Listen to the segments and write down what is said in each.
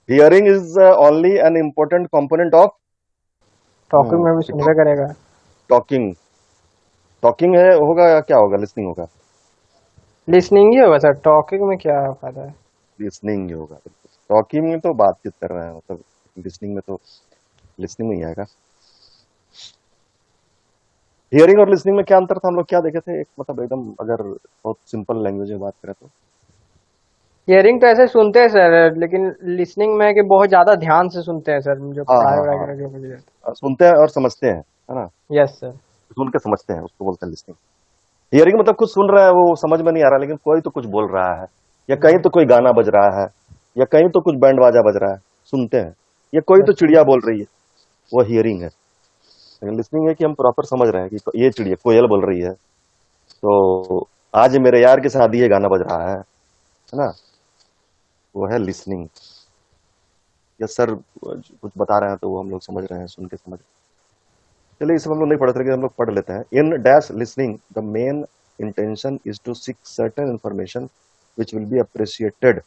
Hearing is only an important component of talking में भी सुनबे करेगा। टॉकिंग। टॉकिंग है होगा या क्या होगा, लिसनिंग होगा? लिसनिंग ही होगा सर, टॉकिंग में क्या फायदा है। लिसनिंग ही होगा बिल्कुल। टॉकिंग में तो बातचीत कर रहे हैं, मतलब लिसनिंग में तो लिसनिंग नहीं आएगा। हियरिंग और लिसनिंग में क्या अंतर था, हम लोग क्या देखे थे? एक मतलब एकदम अगर बहुत सिंपल लैंग्वेज में बात करें तो। हियरिंग तो ऐसे सुनते हैं सर, लेकिन लिसनिंग में है कि बहुत ज्यादा ध्यान से सुनते हैं सर, जो हाँ पढ़ाई हाँ वढ़ाई हाँ, करें जो मुझे। सुनते हैं और समझते हैं, है ना? Yes sir. सुन के समझते हैं, उसको बोलते हैं लिसनिंग। हियरिंग मतलब कुछ सुन रहा है, वो समझ में नहीं आ रहा, लेकिन कोई तो कुछ बोल रहा है, या कहीं तो कोई गाना बज रहा है, या कहीं तो कुछ बैंड बाजा बज रहा है, सुनते हैं। या कोई तो यस सर। चिड़िया बोल रही है, वो हियरिंग है। लेकिन लिसनिंग है कि हम प्रॉपर समझ रहे हैं कि ये चिड़िया कोयल बोल रही है, तो आज मेरे यार की शादी है गाना बज रहा है ना? वो है लिसनिंग। या सर कुछ बता रहे हैं तो वो हम लोग समझ रहे हैं, सुन के समझ रहे हैं। चलिए, इसे हम लोग नहीं पढ़ते, लेकिन हम लोग पढ़ लेते हैं। In dash listening the main intention is to seek certain information which will be appreciated.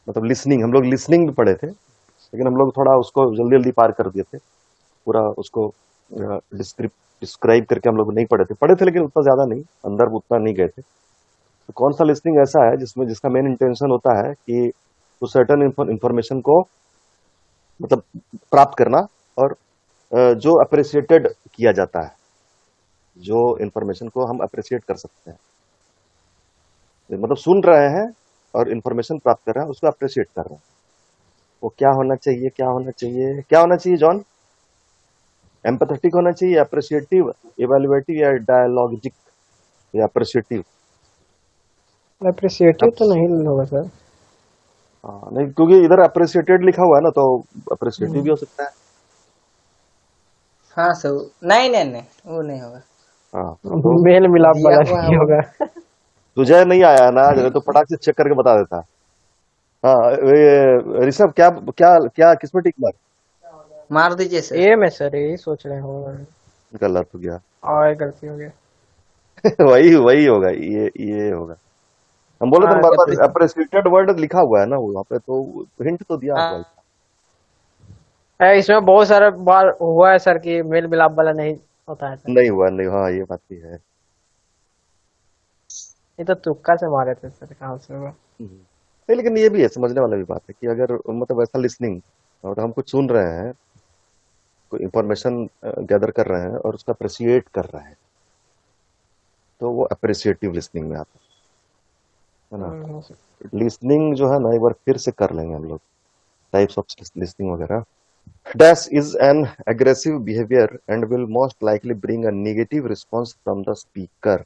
मतलब लिसनिंग, हम लोग लिसनिंग भी पढ़े थे, लेकिन हम लोग थोड़ा उसको जल्दी जल्दी पार कर दिए थे। पूरा उसको डिस्क्राइब करके हम लोग नहीं पढ़े थे, पढ़े थे लेकिन उतना ज्यादा नहीं, अंदर उतना नहीं गए थे। तो कौन सा लिसनिंग ऐसा है जिसमें जिसका मेन इंटेंशन होता है कि उस सर्टेन इंफॉर्मेशन को मतलब प्राप्त करना, और जो अप्रिशिएटेड किया जाता है, जो इंफॉर्मेशन को हम अप्रिशिएट कर सकते हैं, मतलब सुन रहे हैं और इंफॉर्मेशन प्राप्त कर रहे हैं, उसको अप्रिशिएट कर रहे हैं। वो क्या होना चाहिए, क्या होना चाहिए, क्या होना चाहिए जॉन? एम्पैथेटिक होना चाहिए, अप्रिशिएटिव, इवैल्यूएटिव, या डायलॉजिक, या अप्रिशिएटिव? अप्रिसिएटिव तो नहीं होगा सर। नहीं, क्योंकि इधर अप्रिशिएटेड लिखा हुआ है ना, तो अप्रिशिएटिव भी हो सकता है। हाँ सर, नहीं नहीं नहीं, वो नहीं होगा। हाँ, तो मेल मिलाप दिया वाला हुआ है नहीं वो। होगा। तुझे नहीं आया ना, जब तो फटाक से चेक करके बता देता। हाँ, ये ऋषभ क्या क्या क्या किसमें टिक मार? मार दीजिए सर। ए में सर, यही सोच रहे होगा। गलत हो गया। और गलती हो गया। वही वही होगा, ये होगा। हम बोले तो हाँ बार बार सर। अप्रिशिएटेड वर्ड लिखा हुआ है ना वहाँ पे, तो हिंट तो दिया हुआ है। इसमें बहुत सारा बार हुआ है सर कि मेल मिलाप वाला नहीं होता है सर। नहीं हुआ, नहीं, हाँ ये बात भी है। ये तो तुक्का से मारे थे सर, कहाँ से होगा। नहीं, लेकिन ये भी है, समझने वाला भी बात है कि अगर मतलब ऐसा लिसनिंग, और हम कुछ सुन रहे हैं, कोई इंफॉर्मेशन गैदर कर रहे हैं और उसका अप्रिशिएट कर रहे हैं, तो वो अप्रिशिएटिव लिसनिंग में आता है ना? सर। लिसनिंग जो है ना, एक बार फिर से कर लेंगे हम लोग, टाइप्स ऑफ लिसनिंग वगैरह। Dash is an aggressive behavior and will most likely bring a negative response from the speaker.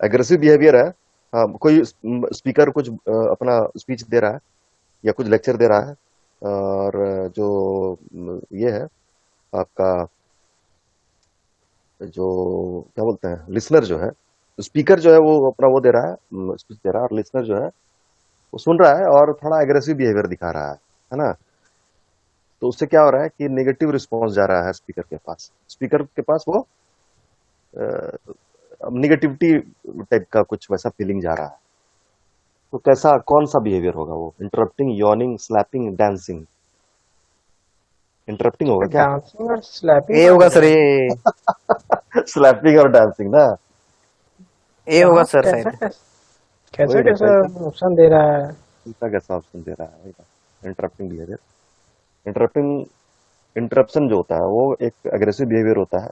Aggressive behaviour है। हाँ, कोई स्पीकर कुछ अपना स्पीच दे रहा है या कुछ लेक्चर दे रहा है, और जो ये है आपका, जो क्या बोलते हैं, लिसनर जो है, स्पीकर जो है वो अपना वो दे रहा है, स्पीच दे रहा है, और लिसनर जो है वो सुन रहा है और थोड़ा एग्रेसिव बिहेवियर दिखा रहा है ना? तो उससे क्या हो रहा है कि नेगेटिव रिस्पॉन्स जा रहा है स्पीकर के पास, स्पीकर के पास वो निगेटिविटी टाइप का कुछ वैसा फीलिंग जा रहा है। तो कैसा, कौन सा बिहेवियर होगा वो? Interrupting, yawning, slapping, dancing? Interrupting होगा क्या? डांसिंग और स्लैपिंग ए कहाँ होगा से सर, होगा। ए। स्लैपिंग और डांसिंग ना? ए होगा कहाँ सर कैसा शायद। कैसा कैसा वही ना, कैसा कैसा ऑप्शन दे रहा है। कैसा कैसा ऑप्शन दे रहा है, वही ना, इंटरप्टिंग बिहेवियर। इंटरप्टिंग, इंटरप्शन जो होता है वो एक अग्रेसिव बिहेवियर होता है।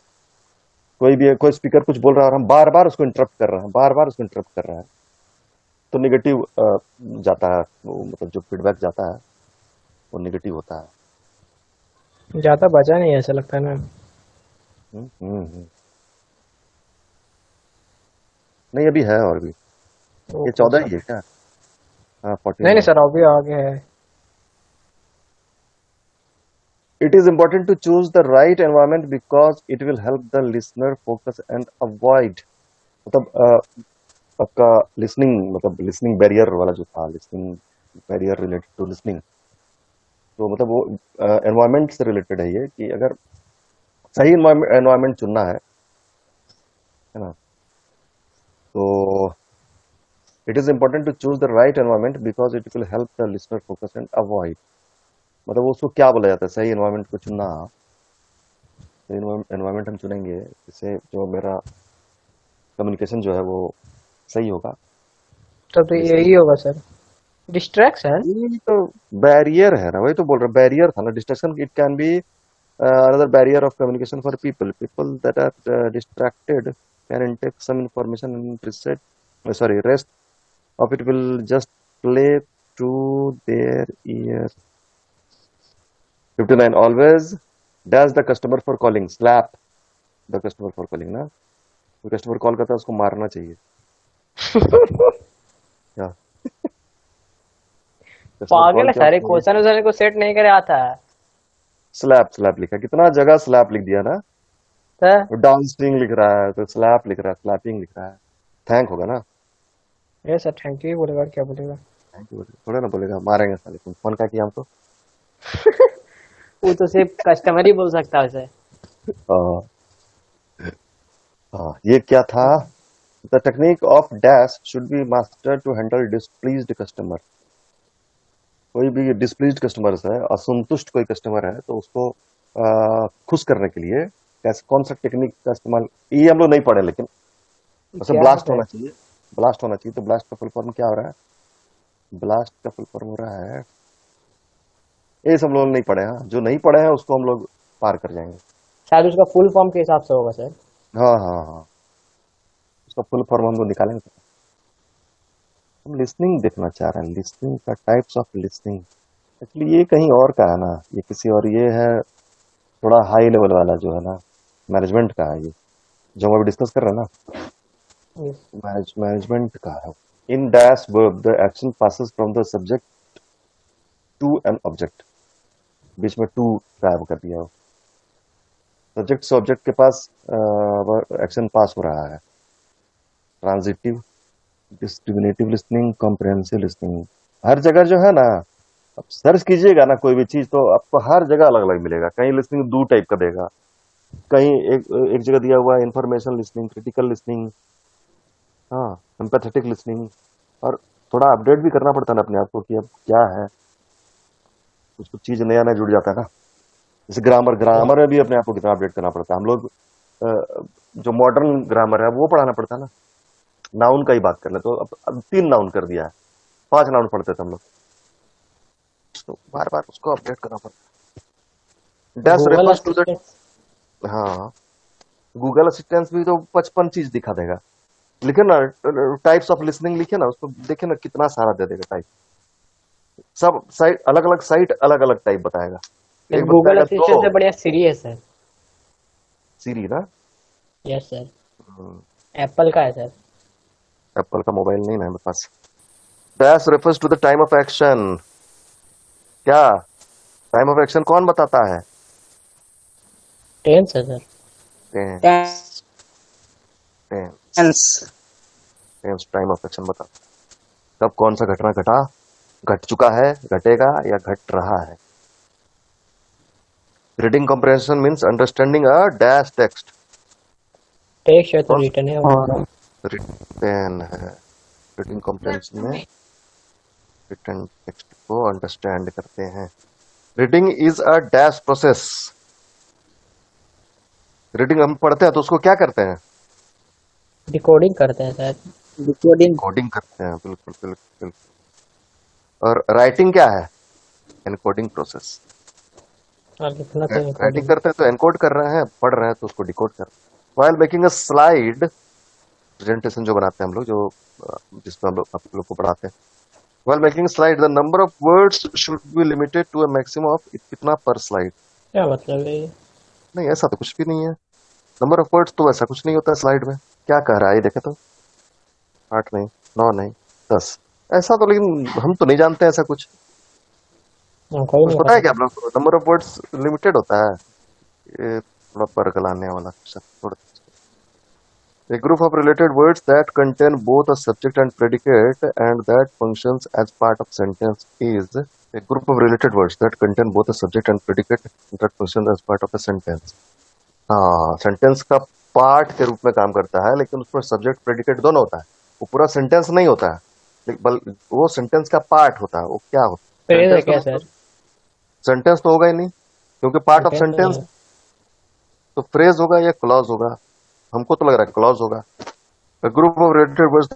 कोई भी, कोई स्पीकर कुछ बोल रहा है और हम बार बार उसको इंटरप्ट कर रहे हैं, बार बार उसको इंटरप्ट कर रहे हैं, तो निगेटिव जाता है वो, मतलब जो फीडबैक जाता है वो निगेटिव होता है। ज्यादा बचा नहीं है ऐसा लगता है ना। हम्म। नहीं, अभी है और भी। ये ओके 14 सर। ही है क्या? हाँ, 14 नहीं नहीं और। सर, अभी आगे है। It is important to choose the right environment because it will help the listener focus and avoid, मतलब आपका लिसनिंग, मतलब लिसनिंग बैरियर वाला जो था, listening barrier related to listening, तो मतलब वो एनवायरमेंट से रिलेटेड है ये, कि अगर सही एनवायरमेंट चुनना है ना, तो it is important to choose the right environment because it will help the listener focus and avoid, मतलब उसको क्या बोला जाता है, सही एनवायरमेंट को चुनना। सही एनवायरमेंट हम चुनेंगे जिससे जो मेरा कम्युनिकेशन जो है वो सही होगा। तब तो लिसनिंग यही होगा सर, डिस्ट्रैक्शन। ये तो बैरियर है ना, वही तो बोल रहा, बैरियर था ना distraction. It can be another barrier of communication for people that are distracted can intake some information and rest of it will just play through their ears. 59, always dash the customer for calling, slap the customer for calling ना, कोई customer call करता है उसको मारना चाहिए क्या, customer पागल call है किया सर, उसको क्वेश्चन वोश्चन को सेट नहीं करे आता है स्लैप, स्लैप लिखा, कितना जगह स्लैप लिख दिया ना, सर। डाउन स्ट्रिंग लिख रहा है तो स्लैप लिख रहा है, स्लैपिंग लिख रहा है, थैंक होगा ना, ये सर थैंक यू बोलेगा, क्या बोलेगा? थैंक यू थोड़ा ना बोलेगा, मारेंगे साले, तुम फोन क्या किया हमको। वो तो सिर्फ कस्टमर ही बोल सकता है उसे। हाँ हाँ, ये क्या था, the technique of dash should be master to handle displeased customer. कोई भी डिस्प्लीज्ड कस्टमर है, असंतुष्ट कोई कस्टमर है, तो उसको खुश करने के लिए कैसे, कौन सा टेक्निक का इस्तेमाल, ये हम लोग नहीं पढ़े, लेकिन वैसे क्या ब्लास्ट है? होना चाहिए, ब्लास्ट होना चाहिए। तो ब्लास्ट का फुल फॉर्म क्या हो रहा है, ब्लास्ट का फुल फॉर्म हो रहा है, ये सब हम लोग नहीं पढ़े हैं, जो नहीं पढ़े हैं उसको हम लोग पार कर जाएंगे। शायद उसका फुल फॉर्म के हिसाब से होगा सर। हाँ हाँ हाँ, उसका फुल फॉर्म हम लोग निकालेंगे। हम लिसनिंग देखना चाह रहे हैं, लिसनिंग का टाइप्स ऑफ लिसनिंग। एक्चुअली ये कहीं और का है ना, ये किसी और, ये है थोड़ा हाई लेवल वाला जो है ना, मैनेजमेंट का है ये, जो हम अभी डिस्कस कर रहे हैं ना, मैनेजमेंट का है। In dash verb the action passes from the subject to an object, बीच में टू ट्राइव कर दिया हो, सब्जेक्ट से ऑब्जेक्ट के पास एक्शन पास हो रहा है। Transitive, discriminative listening, comprehensive listening, हर जगह जो है ना, अब सर्च कीजिएगा ना कोई भी चीज तो आपको हर जगह अलग अलग मिलेगा। कहीं लिसनिंग दो टाइप का देगा, कहीं एक जगह दिया हुआ है इंफॉर्मेशन लिसनिंग, क्रिटिकल लिसनिंग, हाँ, एम्पैथेटिक लिसनिंग। और थोड़ा अपडेट भी करना पड़ता है ना अपने आप को कि अब क्या है, कुछ कुछ चीज नया नया जुड़ जाता है ना। जैसे ग्रामर, ग्रामर में भी अपने आप को कितना अपडेट करना पड़ता है। हम लोग जो मॉडर्न ग्रामर है वो पढ़ाना पड़ता है ना। नाउन का ही बात कर ले तो अब 3 नाउन कर दिया है, 5 नाउन पढ़ते थे हम लोग, तो बार बार उसको अपडेट करना पड़ता है। Dash Google refers to the, assistant. हाँ, गूगल असिस्टेंट भी तो 55 चीज दिखा देगा। लिखे ना टाइप्स ऑफ लिसनिंग, लिखे ना उसको, देखे ना कितना सारा दे देगा टाइप, सब साइट अलग अलग, साइट अलग अलग टाइप बताएगा। एक गूगल बताएगा असिस्टेंट से बढ़िया सीरी है सर। सीरी ना, यस सर, एप्पल का है सर। एप्पल का मोबाइल नहीं ना है मेरे पास। Dash refers to the time of action, क्या टाइम ऑफ एक्शन कौन बताता है, टेंस है sir. Tense, tense, tense. Tense time of action बताता है कब कौन सा घटना घटा, घट चुका है, घटेगा या घट रहा है। Reading comprehension means understanding a dash text, text है तो रिटन है और रिटन है। रीडिंग कॉम्प्रिहेंशन में रिटन टेक्स्ट को अंडरस्टैंड करते हैं। Reading is a dash process, reading हम पढ़ते हैं तो उसको क्या करते हैं, डिकोडिंग करते हैं सर। डिकोडिंग। कोडिंग करते हैं, बिल्कुल बिल्कुल बिल्कुल। और राइटिंग क्या है, एनकोडिंग प्रोसेस। और लिखना तो राइटिंग डिकोडिंग। करते हैं तो एनकोड कर रहे हैं, पढ़ रहे हैं तो उसको डिकोड कर रहे हैं। While making a slide, presentation जो बनाते हैं हम लोग, जो जिसमें हम लोग आप लोग को पढ़ाते हैं, while making slide the number of words should be limited to a maximum of कितना पर स्लाइड। क्या मतलब है ये? नहीं, ऐसा तो कुछ भी नहीं है, नंबर ऑफ वर्ड्स तो ऐसा कुछ नहीं होता है स्लाइड में। क्या कह रहा है ये देखे तो, 8 नहीं, 9 नहीं, 10, ऐसा तो, लेकिन हम तो नहीं जानते ऐसा कुछ। कोई कुछ नहीं पता है पता। क्या आप लोग को, नंबर ऑफ वर्ड्स लिमिटेड होता है, ये थोड़ा परगलाने वाला शब्द थोड़ा। A group of related words that contain both a subject and predicate and that functions as part of sentence is a group of related words that contain both a subject and predicate that functions as part of a sentence। हाँ, sentence का part के रूप में काम करता है, लेकिन उसमें सब्जेक्ट प्रेडिकेट दोनों होता है, वो पूरा सेंटेंस नहीं होता है। वो सेंटेंस का पार्ट होता है, वो क्या होता है? फ्रेज है सेंटेंस तो क्या नहीं, सर? सेंटेंस तो होगा ही नहीं, क्योंकि पार्ट ऑफ सेंटेंस तो नहीं सेंटेंस है। तो फ्रेज होगा या क्लॉज होगा। हमको तो लग रहा है क्लॉज होगा। A group of related words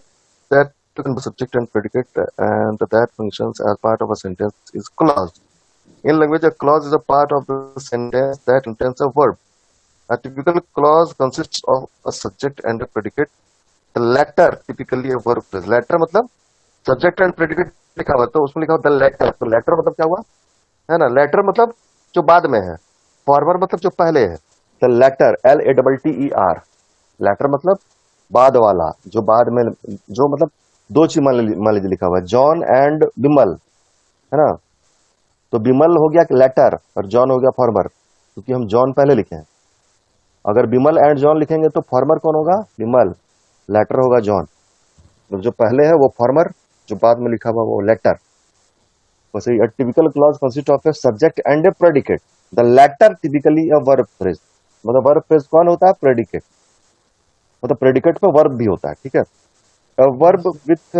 that can be subject and predicate and that functions as part of a sentence is clause. In language, a clause is a part of the sentence that contains a verb. A typical clause consists of a subject and a predicate. The latter typically a verb phrase. Latter मतलब subject and predicate लिखा हुआ है, तो उसमें लिखा हुआ the latter. तो latter मतलब क्या हुआ, है ना? latter मतलब जो बाद में है, former मतलब जो पहले है। the latter, LATTER, latter मतलब बाद वाला, जो बाद में, जो मतलब दो चीज मान लीजिए लिखा हुआ है, जॉन एंड बिमल, है ना? तो बिमल हो गया लेटर और जॉन हो गया फॉर्मर, क्योंकि हम जॉन पहले लिखे हैं। अगर बिमल एंड जॉन लिखेंगे तो फॉर्मर कौन होगा? बिमल। लेटर होगा जॉन। तो जो पहले है वो फॉर्मर, जो बाद में लिखा हुआ वो लेटर। वैसे a typical clause consists of a subject and a predicate. The latter typically a verb phrase. मतलब वर्ब फ्रेज कौन होता है? प्रेडिकेट। मतलब प्रेडिकेट पे वर्ब भी होता है, ठीक है? Verb with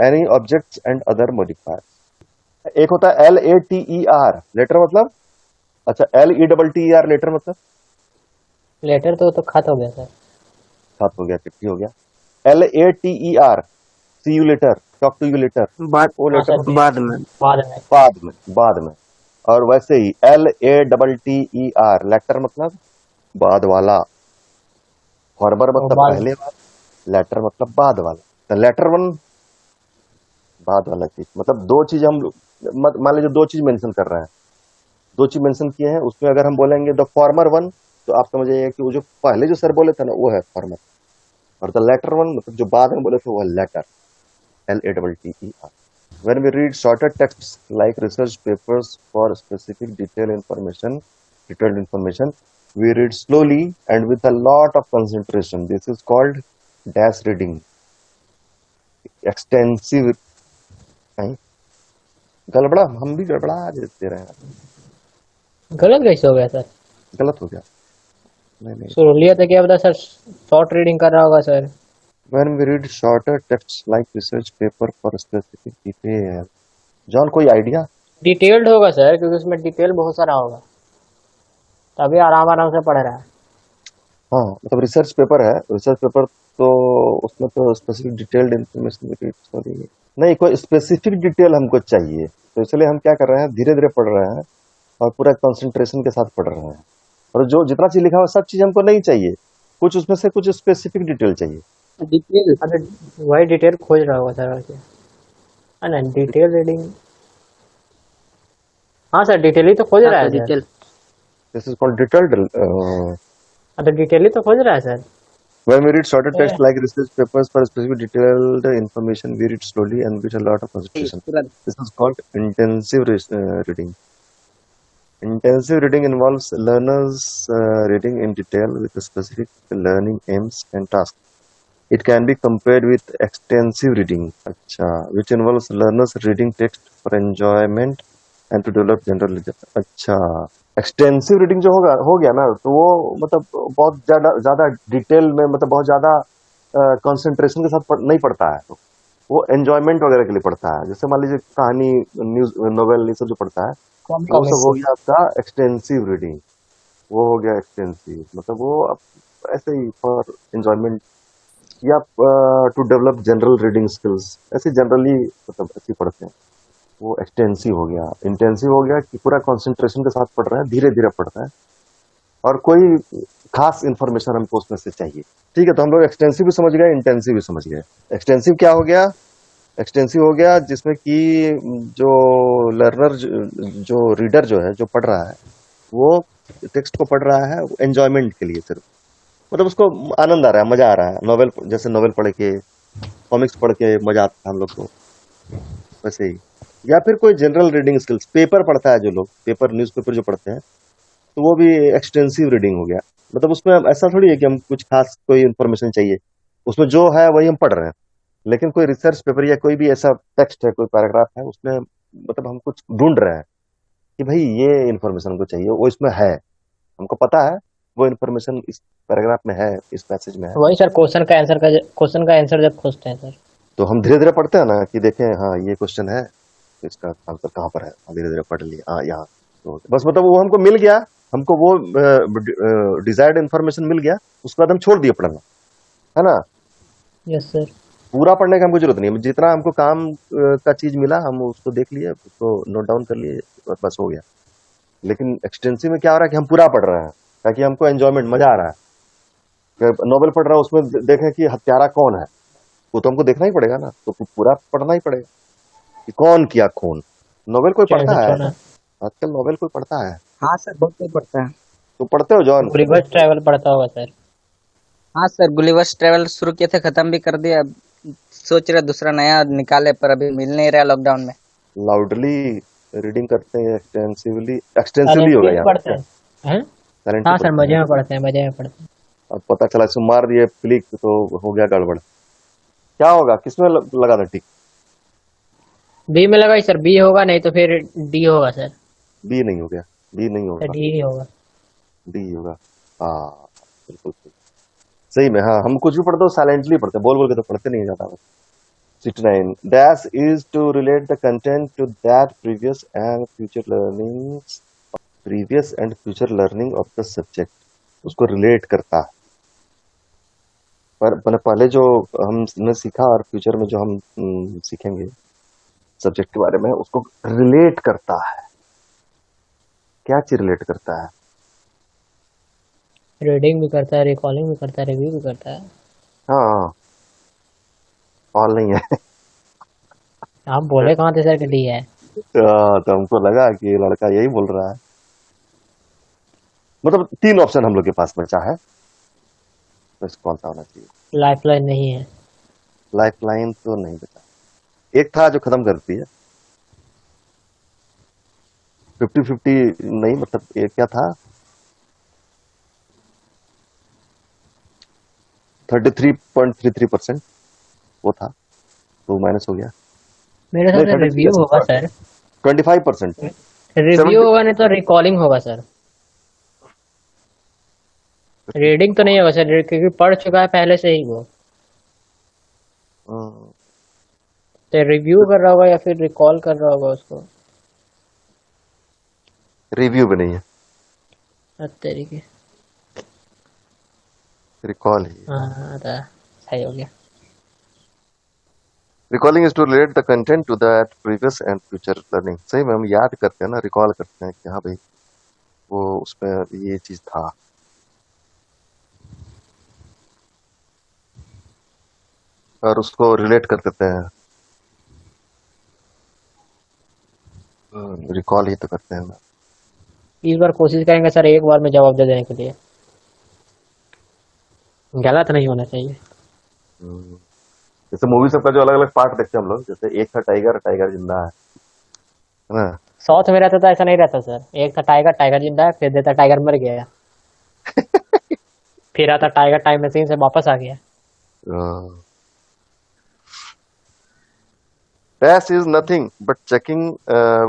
any objects and other modifier. एक होता है LATER, लेटर मतलब, अच्छा LETTER लेटर मतलब, लेटर तो खत हो गया सर। साथ हो गया, चिट्ठी हो गया। LATER, see you later, talk to you later, बाद वो हाँ लेटर सर, मतलब बाद में। बाद में। बाद में। और वैसे ही LATTER लेटर मतलब बाद वाला, फॉर्मर और मतलब बाद। पहले वाला, लेटर मतलब बाद वाला। तो लेटर वन बाद वाला चीज, मतलब दो चीज हम मान लीजिए दो चीज मेंशन कर रहे हैं, दो चीज मेंशन किए हैं, उसमें अगर हम बोलेंगे द फॉर्मर वन, तो आप समझ जाइए कि वो जो पहले जो सर बोले थे ना वो है फॉर्मर, और द लेटर वन मतलब जो बाद में बोले थे वो है letter, LATTER। When we read shorter texts like research papers for specific detailed information, we read slowly and with a lot of concentration. This is called dash reading. Extensive, नहीं, गड़बड़ा, हम भी गड़बड़ा देते रहे हैं। गलत कैसे हो गया सर? गलत हो गया। नहीं नहीं, सुन लिया था क्या पता सर, शॉर्ट रीडिंग कर रहा होगा sir. when we read shorter texts like research paper for specific detail, John कोई आइडिया? डिटेल्ड होगा सर, क्योंकि उसमें डिटेल बहुत सारा होगा, तभी आराम आराम से पढ़ रहा है। हाँ मतलब रिसर्च पेपर है, रिसर्च पेपर, तो उसमें तो स्पेसिफिक डिटेल्ड इंफॉर्मेशन नहीं, कोई स्पेसिफिक डिटेल हमको चाहिए, तो इसलिए हम क्या कर रहे हैं, धीरे धीरे पढ़ रहे हैं और पूरा कंसंट्रेशन के साथ पढ़ रहे हैं। और जो जितना चीज लिखा हुआ सब चीज हमको नहीं चाहिए, कुछ उसमें से कुछ स्पेसिफिक डिटेल चाहिए। डिटेल। अरे वही डिटेल खोज रहा होगा सर वैसे, है ना? डिटेल रीडिंग, हाँ सर डिटेल ही तो खोज हाँ रहा तो है sir. Detail. This is called detailed. हाँ तो डिटेल ही तो खोज रहा है sir. When we read shorter A, text like research papers for specific detailed information, we read slowly and with a lot of concentration. पूरा This is called intensive reading. Intensive reading involves learners reading in detail with specific learning aims and tasks. It can be compared with extensive reading, which involves learners reading text for enjoyment and to develop general knowledge. अच्छा, extensive reading जो होगा हो गया ना, तो वो मतलब बहुत ज्यादा ज्यादा डिटेल में, मतलब बहुत ज्यादा कंसंट्रेशन के साथ नहीं पढ़ता है, तो वो एंजॉयमेंट वगैरह के लिए पढ़ता है। जैसे मान लीजिए कहानी, न्यूज, नोवेल, ये सब जो पढ़ता है, कॉमिक तो वो सब कॉमिक्स। हो गया आपका एक्सटेंसिव रीडिंग। वो हो गया एक्सटेंसिव, मतलब वो ऐसे ही फॉर एंजॉयमेंट या to develop general reading skills, ऐसे जनरली मतलब ऐसे पढ़ते हैं, वो एक्सटेंसिव हो गया। इंटेंसिव हो गया कि पूरा कंसंट्रेशन के साथ पढ़ रहे हैं, धीरे धीरे पढ़ रहे हैं और कोई खास इंफॉर्मेशन हमको उसमें से चाहिए। ठीक है, तो हम लोग एक्सटेंसिव भी समझ गए, इंटेंसिव भी समझ गए। एक्सटेंसिव क्या हो गया? एक्सटेंसिव हो गया जिसमें कि जो लर्नर, जो रीडर जो है, जो पढ़ रहा है, वो टेक्स्ट को पढ़ रहा है एंजॉयमेंट के लिए सिर्फ, मतलब उसको आनंद आ रहा है, मजा आ रहा है। नॉवेल, जैसे नॉवेल पढ़ के, कॉमिक्स पढ़ के मजा आता है हम लोग को, वैसे ही। या फिर कोई जनरल रीडिंग स्किल्स, पेपर पढ़ता है जो लोग, पेपर न्यूज़पेपर जो पढ़ते हैं, तो वो भी एक्सटेंसिव रीडिंग हो गया। मतलब उसमें ऐसा थोड़ी है कि हम कुछ खास कोई इन्फॉर्मेशन चाहिए, उसमें जो है वही हम पढ़ रहे हैं। लेकिन कोई रिसर्च पेपर या कोई भी ऐसा टेक्स्ट है, कोई पैराग्राफ है, उसमें मतलब हम कुछ ढूंढ रहे हैं कि भाई ये इन्फॉर्मेशन हमको चाहिए, वो इसमें है, हमको पता है वो इन्फॉर्मेशन इस पैराग्राफ में है, इस पैसेज में है। वही सर, क्वेश्चन का आंसर जब खोजते हैं सर। तो हम धीरे धीरे पढ़ते हैं ना कि देखें हाँ ये क्वेश्चन है तो इसका आंसर कहाँ पर है, धीरे धीरे पढ़ लिए हाँ यहाँ। तो बस मतलब वो हमको मिल गया, हमको वो डिजायर्ड इंफॉर्मेशन मिल गया, उसके बाद हम छोड़ दिए पढ़ना, है ना। Yes sir. पूरा पढ़ने की हमको जरूरत नहीं है, जितना हमको काम का चीज मिला हम उसको देख लिए, उसको नोट डाउन कर लिए, बस हो गया। लेकिन एक्सटेंसिव में क्या हो रहा है कि हम पूरा पढ़ रहे हैं ताकि हमको एंजॉयमेंट, मजा आ रहा है। नॉवेल पढ़ रहा है उसमें देखें कि हत्यारा कौन है, वो तो हमको देखना ही पड़ेगा ना, तो पूरा पढ़ना ही पड़ेगा कि कौन किया खून। नॉवेल कोई पढ़ता है आजकल? नॉवेल कोई पढ़ता है? हाँ सर, बहुत कोई पढ़ता है। तो पढ़ते हो जॉन? गुलिवर्स ट्रैवल पढ़ता होगा सर। हाँ सर, गुलिवर्स ट्रैवल शुरू किए थे, खत्म भी कर दिया। अब सोच रहे दूसरा नया निकाले, पर अभी मिल नहीं रहा लॉकडाउन में। लाउडली रीडिंग करते हैं, एक्सटेंसिवली होगा यहाँ पढ़ते हैं। हाँ सर, मजे में पढ़ते हैं, मजे में पढ़ते हैं। अब पता चला इसमें मार दिए क्लिक तो हो गया गड़बड़। क्या होगा, किसमें लगा था टिक? बी में लगा सर, बी होगा, नहीं तो फिर डी होगा सर। बी नहीं हो गया, बी नहीं होगा, डी ही होगा। डी होगा। हाँ बिल्कुल सही में। हाँ हम कुछ भी पढ़ते हो साइलेंटली पढ़ते, बोल बोल के तो पढ़ते नहीं ज्यादा। 69 dash is to relate the content to that previous and future learning of the subject। उसको रिलेट करता है, पर मैंने पहले जो हमने सीखा और फ्यूचर में जो हम सीखेंगे सब्जेक्ट के बारे में, उसको रिलेट करता है। क्या चीज रिलेट करता है? रीडिंग भी करता है, रिकॉलिंग भी करता है, रिव्यू भी करता है। हाँ ऑल नहीं है। आप बोले कहाँ थे सर कि डी है? तो हमको लगा कि ये लड़का यही बोल रहा है। मतलब 3 ऑप्शन हम लोग के पास बचा है, तो कौन सा होना चाहिए? लाइफलाइन नहीं है। लाइफलाइन तो नहीं बचा, एक था जो खत्म करती है। 50-50 नहीं, मतलब एक क्या था, 33.33% वो था, तो माइनस हो गया। मेरे हिसाब से रिव्यू होगा सर। 25%। रिव्यू होगा, नहीं तो रिकॉलिंग होगा सर। रीडिंग तो नहीं होगा सर, क्योंकि पढ़ चुका है पहले से ही वो। तो रिव्यू कर रहा होगा या फिर रिकॉल कर रहा होगा उसको। रिव्यू भी नहीं है, तरीके रिकॉल ही। हाँ तो सही हो गया। Recalling is to relate the content to that previous and future learning. सही में हम याद करते हैं ना, रिकॉल करते हैं कि हाँ भाई वो उसमें ये चीज था। और उसको रिलेट कर देते हैं, रिकॉल ही तो करते हैं ना। इस बार कोशिश करेंगे सर एक बार में जवाब दे देने के लिए, गलत नहीं होना चाहिए। जैसे मूवी सबका जो अलग अलग पार्ट देखते हैं हम लोग, जैसे एक था टाइगर, टाइगर जिंदा है ना। साउथ में रहता था ऐसा नहीं रहता सर, एक था टाइगर, टाइगर जिंदा है, फिर देता टाइगर मर गया। फिर आता टाइगर टाइम मशीन से वापस आ गया। Dash is nothing but checking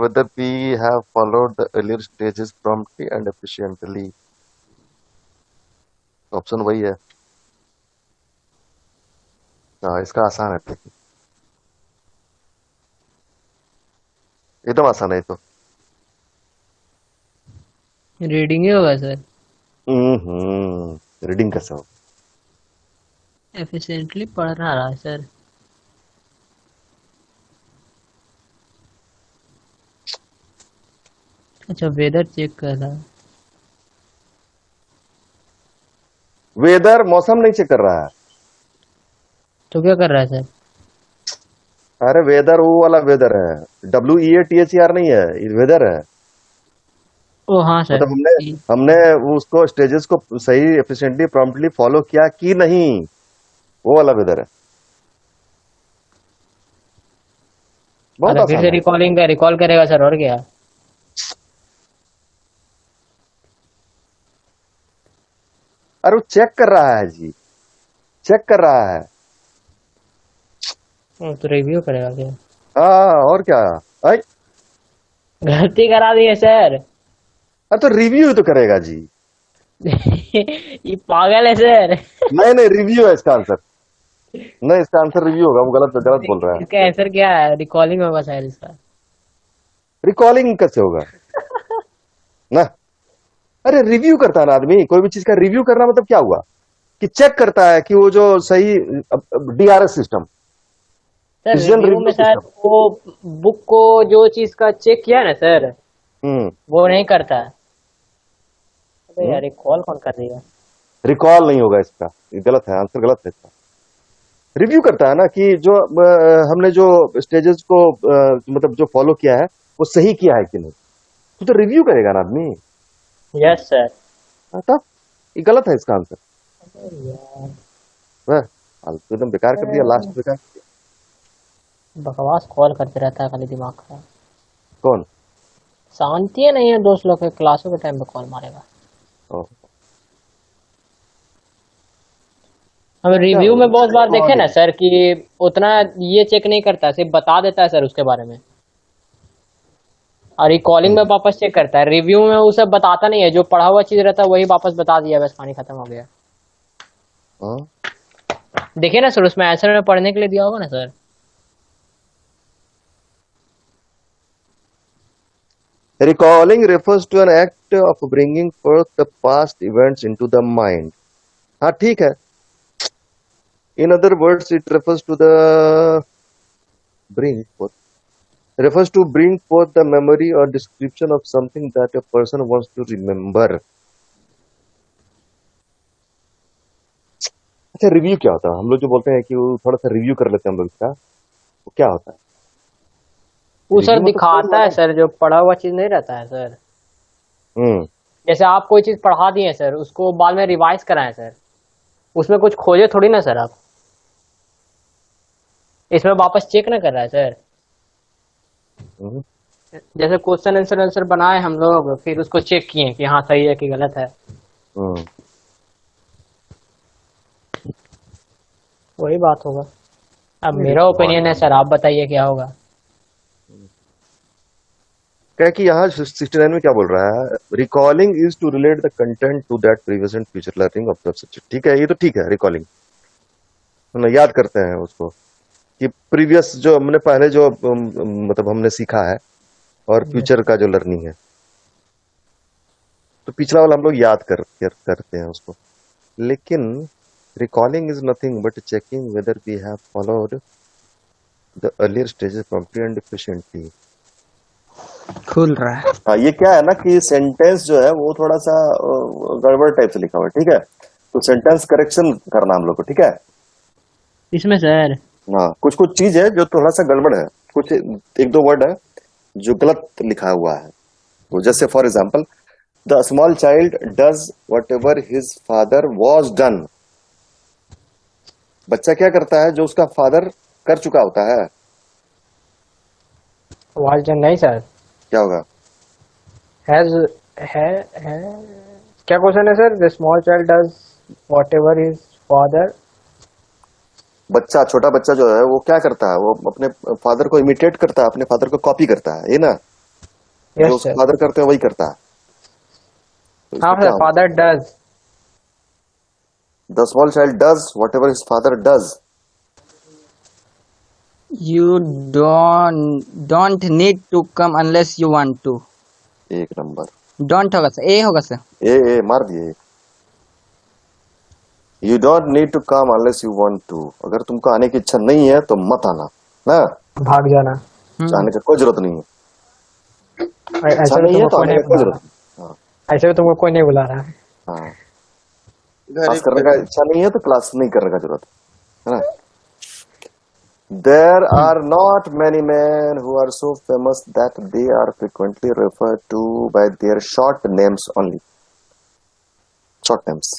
whether we have followed the earlier stages promptly and efficiently। Option वही है। हाँ इसका आसान है, एकदम आसान है तो। रीडिंग ही होगा सर। रीडिंग कैसे हो? एफिशिएंटली पढ़ रहा है सर। अच्छा वेदर चेक कर रहा है। वेदर मौसम नहीं चेक कर रहा है, तो क्या कर रहा है सर? अरे वेदर वो वाला वेदर है, WEATHER नहीं है, ये वेदर है। ओ हाँ सर, मतलब हमने उसको स्टेजेस को सही एफिशिएंटली प्रॉम्प्टली फॉलो किया कि नहीं, वो वाला वेदर है। बहुत फिर से रिकॉल करेगा सर, और क्या? अरे वो चेक कर रहा है जी, चेक कर रहा है। तो रिव्यू करेगा क्या? हाँ और क्या। आई गलती करा दी है सर। तो रिव्यू तो करेगा जी। ये पागल है सर। नहीं रिव्यू है इसका आंसर। नहीं, इसका आंसर रिव्यू होगा, वो गलत गलत बोल रहा है। इसका आंसर क्या है? रिकॉलिंग होगा शायद इसका। रिकॉलिंग कैसे होगा ना? अरे रिव्यू करता है ना आदमी, कोई भी चीज का रिव्यू करना मतलब क्या हुआ कि चेक करता है कि वो जो सही DRS system, sir decision review review में शायद सिस्टम। वो बुक को जो चीज का चेक किया है ना सर, वो नहीं करता है। अबे यार, एक कॉल कौन कर रही है? रिकॉल नहीं होगा इसका, ये गलत है, आंसर गलत है इसका। रिव्यू करता है ना कि जो हमने जो स्टेजेस को मतलब जो फॉलो किया है वो सही किया है कि नहीं, तो रिव्यू करेगा ना आदमी। Yes sir. तब ये गलत है इसका आंसर। यार वह फालतू एकदम बेकार कर दिया, लास्ट बेकार। बकवास कॉल करते रहता है, खाली दिमाग खराब। कौन? शांति नहीं है, दोस्त लोग के क्लासों के टाइम पे कॉल मारेगा। ओ, हम क्या रिव्यू में बहुत बार देखे ना रिकॉर्डिंग? सर कि उतना ये चेक नहीं करता, सिर्फ बता देता है सर उसके बारे में। और रिकॉलिंग में वापस चेक करता है, रिव्यू में वो सब बताता नहीं है, जो पढ़ा हुआ चीज रहता है वही वापस बता दिया, बस पानी खत्म हो गया। हाँ? देखिए ना सर, उसमें आंसर में पढ़ने के लिए दिया होगा ना sir. Recalling refers to an act of bringing forth the past events into the mind. हाँ ठीक है। In other words, it refers to the bring forth refers to bring forth the memory or description of something that a person wants to remember. अच्छा, review क्या होता है? हम लोग जो बोलते हैं कि वो थोड़ा सा रिव्यू कर लेते हैं हम लोग इसका, वो क्या होता है? वो सर रिव्यू मतलब कोई दिखाता है सर, जो पढ़ा हुआ चीज नहीं रहता है सर। हम्म जैसे आप कोई चीज पढ़ा दिए सर, उसको बाद में रिवाइज कराएं सर, उसमें कुछ खोजे थोड़ी ना सर आप, इसमें वापस चेक ना कर रहा है सर। हम्म जैसे क्वेश्चन आंसर आंसर बनाए हम लोग, फिर उसको चेक किए कि हाँ सही है कि गलत है, हम्म। वही बात होगा। अब मेरा ओपिनियन है सर, आप बताइए क्या होगा। क्या कि यहाँ 69 में क्या बोल रहा है? Recalling is to relate the content to that previous and future learning of the subject. ठीक है, ये तो ठीक है। रिकॉलिंग ना, याद करते हैं उसको कि प्रीवियस जो हमने पहले जो मतलब हमने सीखा है, और फ्यूचर का जो लर्निंग है, तो पिछला वाला हम लोग याद करते हैं उसको। लेकिन recalling is nothing but checking whether we have followed the earlier stages promptly and efficiently. खुल रहा है। हाँ, ये क्या है ना कि सेंटेंस जो है वो थोड़ा सा गड़बड़ टाइप से लिखा हुआ है। ठीक है, तो सेंटेंस करेक्शन करना हम लोग को। ठीक है, इसमें सर हाँ, कुछ कुछ चीज है जो थोड़ा सा गड़बड़ है, कुछ एक दो वर्ड है जो गलत लिखा हुआ है। तो जैसे for example, the small child does what ever his father was done. बच्चा क्या करता है जो उसका फादर कर चुका होता है। वाज डन नहीं सर, क्या होगा? हैज है। क्या क्वेश्चन है sir? The small child does whatever his father. बच्चा, छोटा बच्चा जो है वो क्या करता है? वो अपने फादर को इमिटेट करता है, अपने फादर को कॉपी करता है, ये ना, जो यस उसके सर। फादर करते हैं वही करता है। तो हाँ इसको सर, क्या होगा? Father does. The small child does what ever his father does. You don't need to come unless you want to. एक नंबर। Don't होगा सर, ए होगा सर। ए मार दिए। You don't need to come unless you want to. अगर तुमको आने की इच्छा नहीं है तो मत आना ना, भाग जाना। आने की कोई जरूरत नहीं है। ऐसे इच्छा भी नहीं है तुमको तो कोई आने नहीं की कोई बुला जरूरत रहा, नहीं। ऐसे भी तुमको कोई नहीं बुला रहा है। हाँ, क्लास करने का इच्छा नहीं है तो क्लास नहीं करने का जरूरत है ना। There are not many men who are so famous that they are frequently referred to by their short names only. Short names.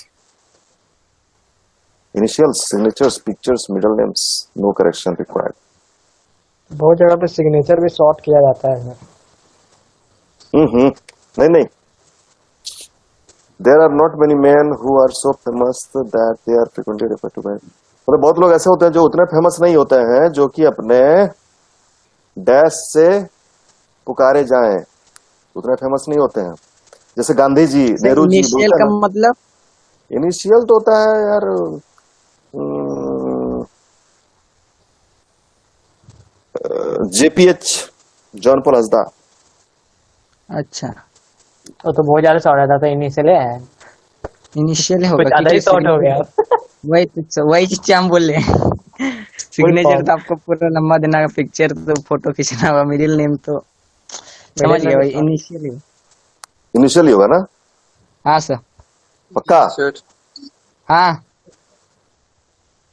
Initials, signatures, pictures, middle names. No correction required. बहुत जगह पे signature भी short किया जाता है sir. नहीं। There are not many men who are so famous that they are frequently referred to by. मतलब बहुत लोग ऐसे होते हैं जो उतने फेमस नहीं होते हैं, जो कि अपने डैश से पुकारे जाएं, उतने फेमस नहीं होते हैं। जैसे गांधी जी, नेहरू जी इनिशियल बोलते का हैं। मतलब इनिशियल तो होता है यार, JPH, जॉन पॉल हंसदा। अच्छा, वो तो बहुत ज्यादा शॉर्ट था, तो इनिशियल है, इनिशियल कुछ होगा ज्यादा ही शॉर्ट हो गया। वही चीज हम बोल रहे हैं। सिग्नेचर तो आपको पूरा लंबा देना है, पिक्चर तो फोटो खींचना होगा, मिडिल नेम तो समझ गया भाई, इनिशियल। इनिशियल ही होगा ना? हाँ सर। पक्का? हाँ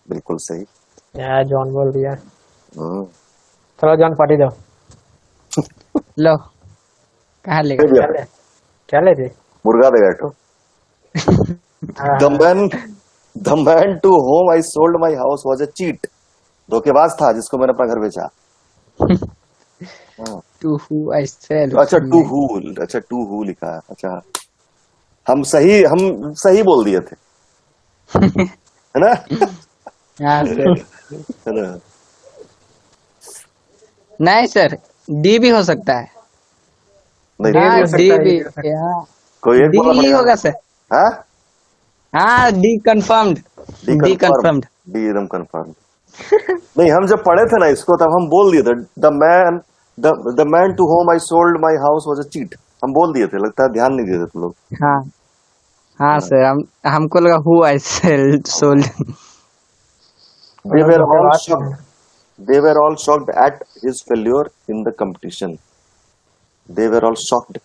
बिल्कुल सही। यार जॉन बोल दिया। हम्म। चलो जॉन पार्टी दो। लो, कहाँ लेगा? दे दिया। क्या ले थे? मुर्गा देगा एक ठो। The man to whom I sold my house was a cheat. धोखेबाज था जिसको मैंने अपना घर बेचा। हाँ। To who I sell। अच्छा टू हु लिखा है। अच्छा, हम सही बोल दिए थे, है ना? हाँ सर। है ना? नहीं सर, डी भी हो सकता है। नहीं, हाँ डी भी, कोई एक डी बोलना ही पड़ेगा। होगा सर। हाँ, हाँ D confirmed. D confirmed. D एकदम कंफर्म। नहीं, हम जब पढ़े थे ना इसको तब हम बोल दिए थे the man to whom I sold my house was a cheat. हम बोल दिए थे, लगता है ध्यान नहीं दिए थे तुम लोग। हाँ हाँ सर, हमको लगा who I sold. They were all shocked at his failure in the competition. They were all shocked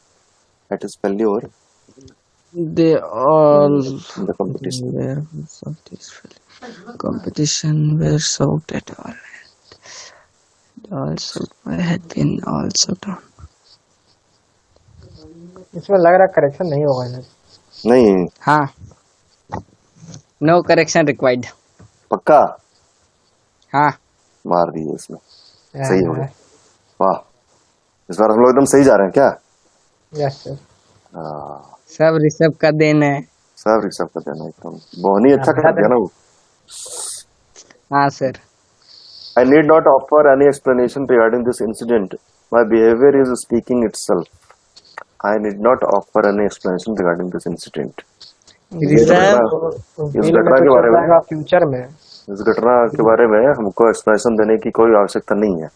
at his failure They all in the competition. were shocked at his competition, were shocked at all. Also, I had been also down. इसमें लग रहा correction नहीं होगा इधर। नहीं, हाँ, no correction required. पक्का हाँ मार दिए इसमें। सही हो गया, वाह। इस बार हम लोग एकदम सही जा रहे हैं क्या? Yes sir. हाँ, सब ऋषभ का देन है। सब ऋषभ का देना एकदम। बोहनी अच्छा कर दिया ना वो। हाँ sir. I need not offer any explanation regarding this incident. My behavior is speaking itself. I need not offer any explanation regarding this incident. Rishabh इस घटना के बारे में, फ्यूचर में इस घटना के बारे में हमको एक्सप्लेनेशन देने की कोई आवश्यकता नहीं है।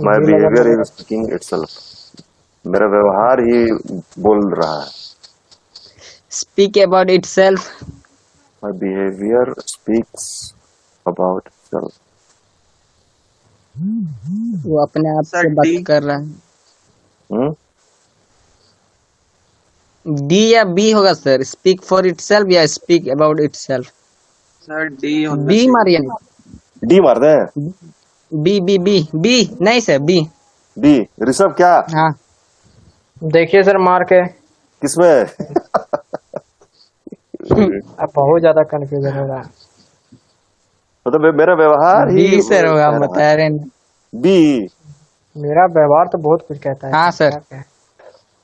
My behavior is speaking itself. मेरा व्यवहार ही बोल रहा है। speak about itself. My behavior speaks about itself. वो अपने आप से बात कर रहा है। डी या बी होगा सर, स्पीक फॉर इटसेल्फ या speak about itself. Sir D होना बी मारिए। डी मार दें? बी बी बी बी नहीं सर, बी। बी ऋषभ क्या? हाँ देखिए सर मार के। किसमें? अब बहुत ज्यादा कंफ्यूजन हो रहा है। मतलब मेरा व्यवहार ही बी सर होगा, हम बता रहे हैं। बी। मेरा व्यवहार तो बहुत कुछ कहता है। हाँ सर।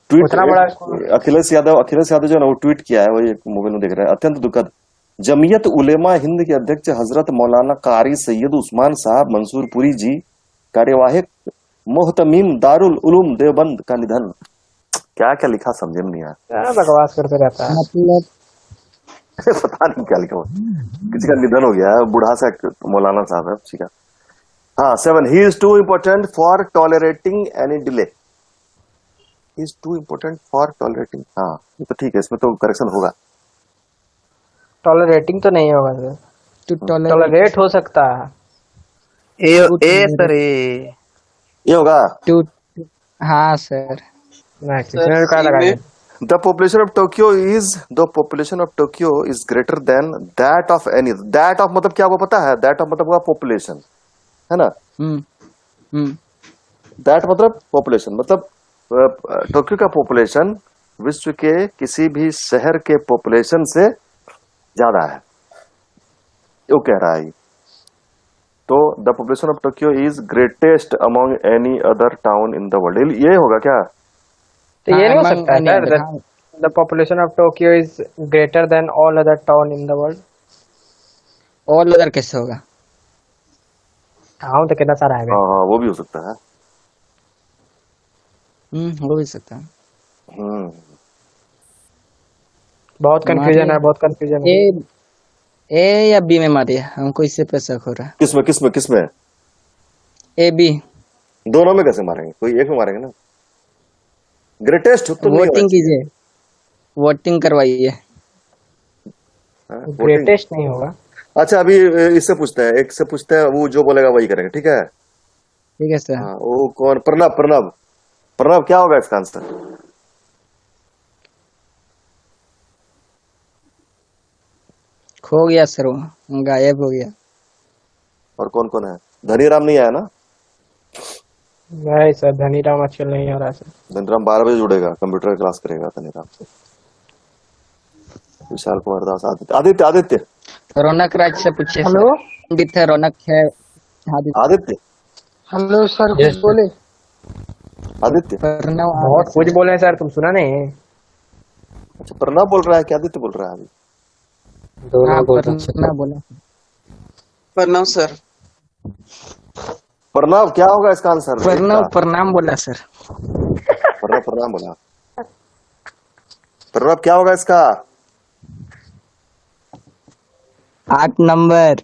ट्वीट उतना बड़ा अखिलेश यादव जो है ना, वो ट्वीट किया है, वही मोबाइल में देख रहे हैं। अत्यंत दुखद, जमीयत उलेमा हिंद के अध्यक्ष हजरत मौलाना कारी सैयद उस्मान साहब मंसूरपुरी जी, कार्यवाहक मोहतमीम दारुल उलूम देवबंद का निधन। क्या क्या लिखा समझे में नहीं आया। क्या बकवास करते रहता है। मतलब पता नहीं क्या लिखा हुआ। किसी का निधन हो गया है, बूढ़ा सा मौलाना साहब है किसी का। हाँ 7, he is too important for tolerating any delay. He is too important for tolerating. हाँ ये तो ठीक है, इसमें तो करेक्शन होगा। टॉलरेटिंग तो नहीं होगा सर, टू टॉलरेट हो सकता है। ए सर ये होगा। टू। हाँ सर। नहीं किसी ने कहा लगा The population of Tokyo is greater than that of any. That of मतलब क्या आपको पता है? That of मतलब होगा population, है ना? That मतलब population, मतलब टोक्यो का population विश्व के किसी भी शहर के population से ज्यादा है, वो कह रहा है। तो the population of Tokyo is greatest among any other town in the world. ये होगा क्या? तो ये नहीं हो सकता है sir, the population of Tokyo is greater than all other town in the world. All other कैसे होगा? हाँ तो कितना सारा है। हाँ वो भी हो सकता है। हो भी सकता है। बहुत कंफ्यूजन है, बहुत कंफ्यूजन है। ए या बी में मारिए, हमको इससे पे शक हो रहा है। किसमें? A B. दोनों में कैसे मारेंगे, कोई एक में मारेंगे ना। ग्रेटेस्ट तो नहीं होगा वोटिंग कीजिए, वोटिंग करवाइए। वोटिंग। ग्रेटेस्ट नहीं होगा। अच्छा अभी इससे पूछते हैं, एक से पूछते हैं, वो जो बोलेगा वही करेंगे, ठीक है। ठीक है सर। हाँ वो कौन, प्रणब, प्रणब, प्रणब क्या होगा इसका आंसर? खो गया सर, वो गायब हो गया। और कौन कौन है? धनीराम नहीं आया ना? नहीं सर, धनीराम आजकल नहीं आ रहा सर। धनीराम 12 बजे जुड़ेगा, कंप्यूटर क्लास करेगा धनीराम से। विशाल कुमार दास, आदित्य, आदित्य, आदित्य, रौनक राज से पूछिए सर। हेलो पंडित है, रौनक है। आदित्य। आदित्य, हेलो सर, कुछ बोले? आदित्य। प्रणव बहुत कुछ बोले हैं सर, तुम सुना नहीं? अच्छा प्रणब बोल रहा है कि आदित्य बोल रहा है अभी? हाँ, प्रणव बोला। प्रणव सर। प्रणब क्या होगा इसका आंसर? प्रणव प्रणाम बोला सर। प्रणब प्रणाम बोला। प्रणब क्या होगा इसका? 8 नंबर।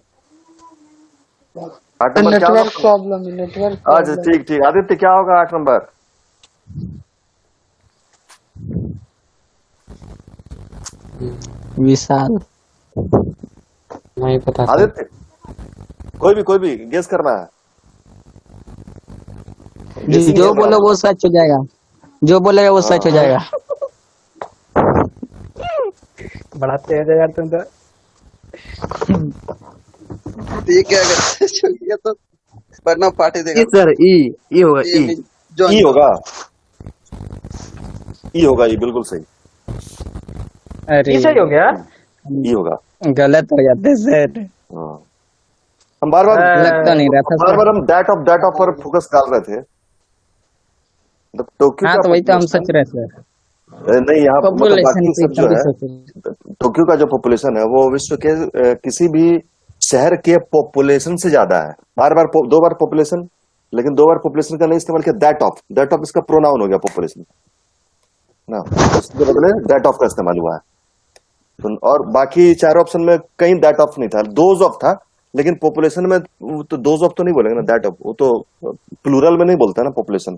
8 नंबर क्या होगा? नेटवर्क प्रॉब्लम, नेटवर्क अच्छा ठीक ठीक, आदित्य क्या होगा 8 नंबर? विशाल। नहीं पता सर। आदित्य कोई भी गेस करना है। Guessing जो करना बोलो है। वो सच हो जाएगा, जो बोलेगा वो सच हो जाएगा। बड़ा तेज है यार तुम तो। ठीक है, अगर चल गया तो प्रणव पार्टी देगा। सर ई होगा, ई जो ई होगा, ई होगा, ई बिल्कुल सही, अरे ये सही हो गया। ई होगा। गलत हो जाते सर। हाँ। हम बार बार लगता नहीं रहा था बार सर। बार हम दैट ऑफ पर फोकस डाल रहे थे। मतलब टोक्यो हाँ का तो वही तो हम population- सोच रहे सर। नहीं यहाँ मतलब पॉपुलेशन बाकी पे सब जो एकदम भी है, सोच रहे। टोक्यो का जो पॉपुलेशन है वो विश्व के किसी भी शहर के पॉपुलेशन से ज्यादा है। दो बार पॉपुलेशन, लेकिन 2 बार पॉपुलेशन का नहीं इस्तेमाल किया। दैट ऑफ इसका प्रोनाउन हो गया पॉपुलेशन ना, उसके बदले दैट ऑफ का इस्तेमाल हुआ है। तो और बाकी 4 ऑप्शन में कहीं दैट ऑफ नहीं था, दोज ऑफ था। लेकिन पॉपुलेशन में तो दोज ऑफ तो नहीं बोलेंगे ना, दैट ऑफ वो तो प्लूरल में नहीं बोलता ना पॉपुलेशन,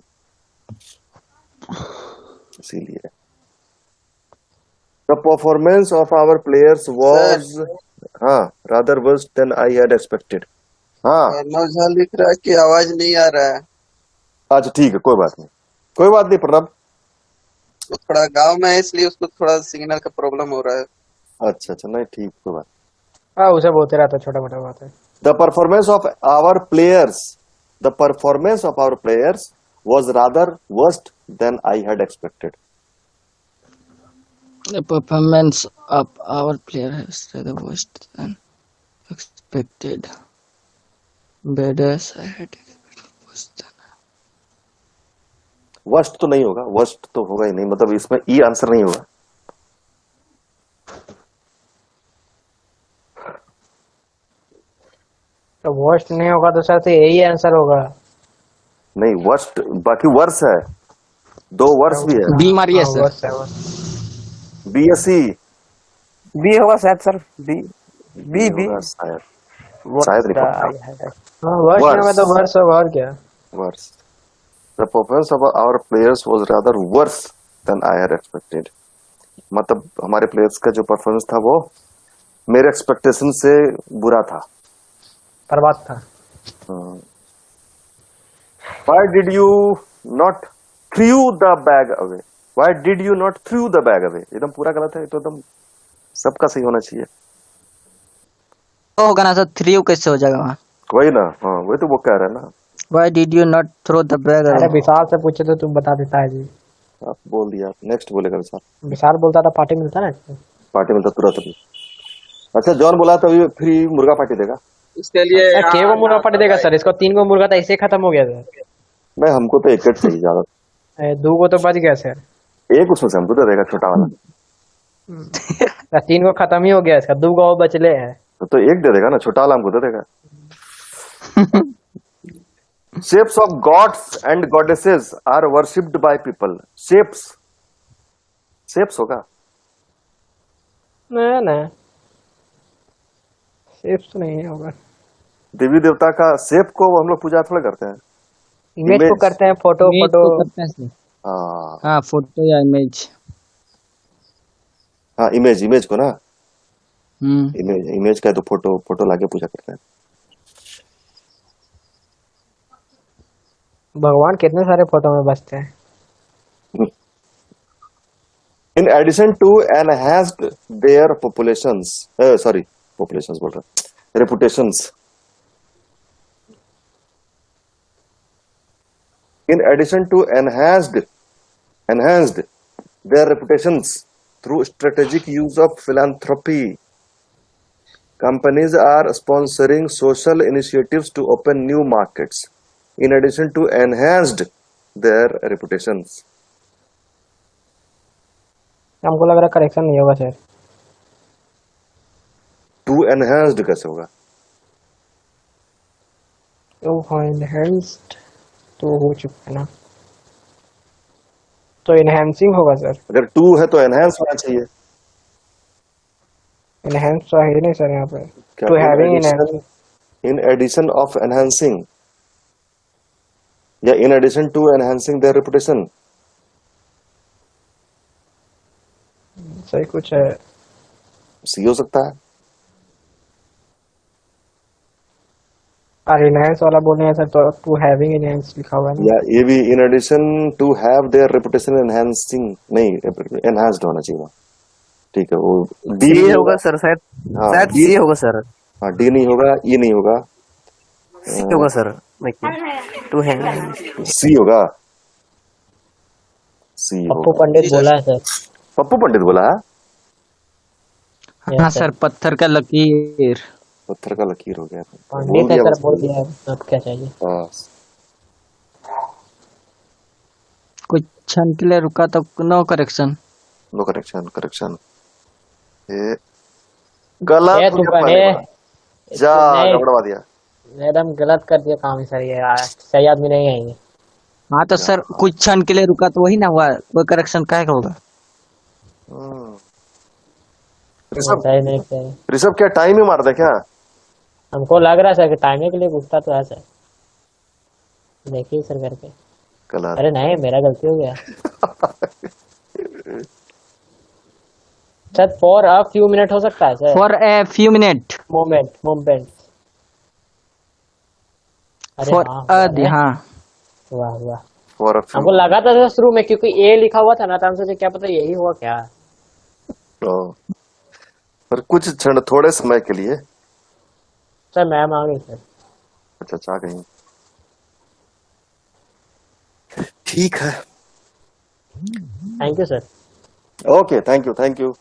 इसीलिए। The performance of our players was हाँ rather worse than I had expected. हाँ प्रणव झा लिख रहा है कि आवाज नहीं आ रहा है। अच्छा ठीक है, कोई बात नहीं प्रणब। वो थोड़ा गांव में है, इसलिए उसको थोड़ा सिग्नल का प्रॉब्लम हो रहा है। अच्छा नहीं ठीक, कोई बात। हाँ, उसे बोलते रहता, छोटा मोटा बात है। The performance of our players was rather worse than I had expected. The performance of our player is the worst than expected. Better I had expected. Worst तो नहीं होगा, वर्स्ट तो होगा ही नहीं, मतलब इसमें ई आंसर नहीं होगा। तो वर्स्ट नहीं होगा तो सर तो यही आंसर होगा। नहीं वर्स्ट, बाकी वर्ष है, 2 वर्ष भी है। बी मारिए सर। वर्स्ट है, बीएससी बी होगा शायद सर। बी बी बी शायद नहीं पता। हाँ वर्स्ट नहीं होगा तो वर्ष होगा, और क्या। वर्ष। The performance of our players was rather worse than I had expected. मतलब हमारे प्लेयर्स का जो परफॉर्मेंस था वो मेरे एक्सपेक्टेशन से बुरा था, बर्बाद था। Why did you not threw the bag away? Why did you not threw the bag away? एकदम पूरा गलत है, तो एकदम सबका सही होना चाहिए। तो होगा ना सर, 3 कैसे हो जाएगा वहाँ? वही ना, हाँ वही तो वो कह रहे हैं ना। Why did you not throw the bag अरे away? विशाल से पूछे तो तुम बता देता है जी। आप बोल दिया, नेक्स्ट बोलेगा विशाल। विशाल बोलता था पार्टी मिलता ना। पार्टी मिलता तुरंत अभी। अच्छा जॉन बोला तो अभी फ्री मुर्गा पार्टी देगा। इसके लिए के वो मुर्गा पार्टी देगा सर? इसको 3 को मुर्गा था, इससे खत्म हो गया सर। मैं हमको तो एक चाहिए ज्यादा। 2 को तो बच गया सर। एक उसमें से हमको दे देगा, छोटा वाला। 3 को खत्म ही हो गया इसका, 2 को बचले हैं। तो एक दे देगा ना, छोटा वाला हमको दे देगा। Shapes of gods and goddesses are worshipped by people. Shapes होगा। नहीं शेप्स तो नहीं होगा। देवी देवता का शेप को हम लोग पूजा थोड़ा करते हैं। इमेज को इमेज। करते हैं फोटो इमेज फोटो। को करते हैं सर। हाँ हाँ फोटो या इमेज। हाँ, इमेज को ना, हम्म। इमेज का है तो फोटो फोटो लाके पूजा करते हैं। भगवान कितने सारे फोटो में बसते हैं। In addition to enhanced their populations बोल रहा, reputations. In addition to enhanced their reputations through strategic use of philanthropy, companies are sponsoring social initiatives to open new markets. In addition to enhanced their reputations. हमको लग रहा है correction नहीं होगा sir. To enhanced कैसे होगा? तो enhanced तो हो चुका है ना, तो enhancing होगा सर। अगर टू है तो एनहेंस होना चाहिए। enhance तो है ही नहीं सर यहाँ पे। क्या to having enhancing। in addition of enhancing या in addition to enhancing their reputation? सही कुछ है। सी हो सकता है। और enhance वाला बोल रहे हैं सर, तो to having enhance लिखा हुआ है ना। या ये भी in addition to have their reputation enhancing, नहीं enhanced होना चाहिए वहाँ। ठीक है, वो डी सी होगा सर शायद। हाँ, शायद D- सी होगा सर। हाँ, डी नहीं होगा, ई नहीं होगा, सी होगा सर। टू है। सी होगा, सी पप्पू होगा। पंडित बोला है सर। पप्पू पंडित बोला है। हाँ सर, पत्थर का लकीर। पत्थर का लकीर हो गया, पंडित है दिया सर, बस। बोल दिया। अब क्या चाहिए? बस। कुछ क्षण के लिए रुका तो नो करेक्शन। नो करेक्शन ये गलत ये हो तू गया पहले पढ़े। बार। जा नहीं, गड़बड़ा दिया। एकदम गलत कर दिया काम सर, ये सही आदमी नहीं है ये। हाँ तो सर कुछ क्षण के लिए रुका तो वही ना हुआ, कोई करेक्शन क्या होगा? ऋषभ सही नहीं सही। ऋषभ क्या टाइम ही मार दे क्या? हमको लग रहा है सर कि टाइम के लिए पूछता तो है सर। देखिए सर करके। गलत। अरे नहीं, मेरा गलती हो गया sir. For a few minute हो सकता है sir. For a few minute. Moment. अरे फॉर हाँ, अ हुआ है। हाँ। वाह। For a few- हमको लगा था सर शुरू में, क्योंकि ए लिखा हुआ था ना, तो हम सोचे क्या पता यही हुआ क्या। पर कुछ क्षण, थोड़े समय के लिए। सर मैम आ गई सर। अच्छा आ गई, ठीक है। Thank you sir. Okay, thank you.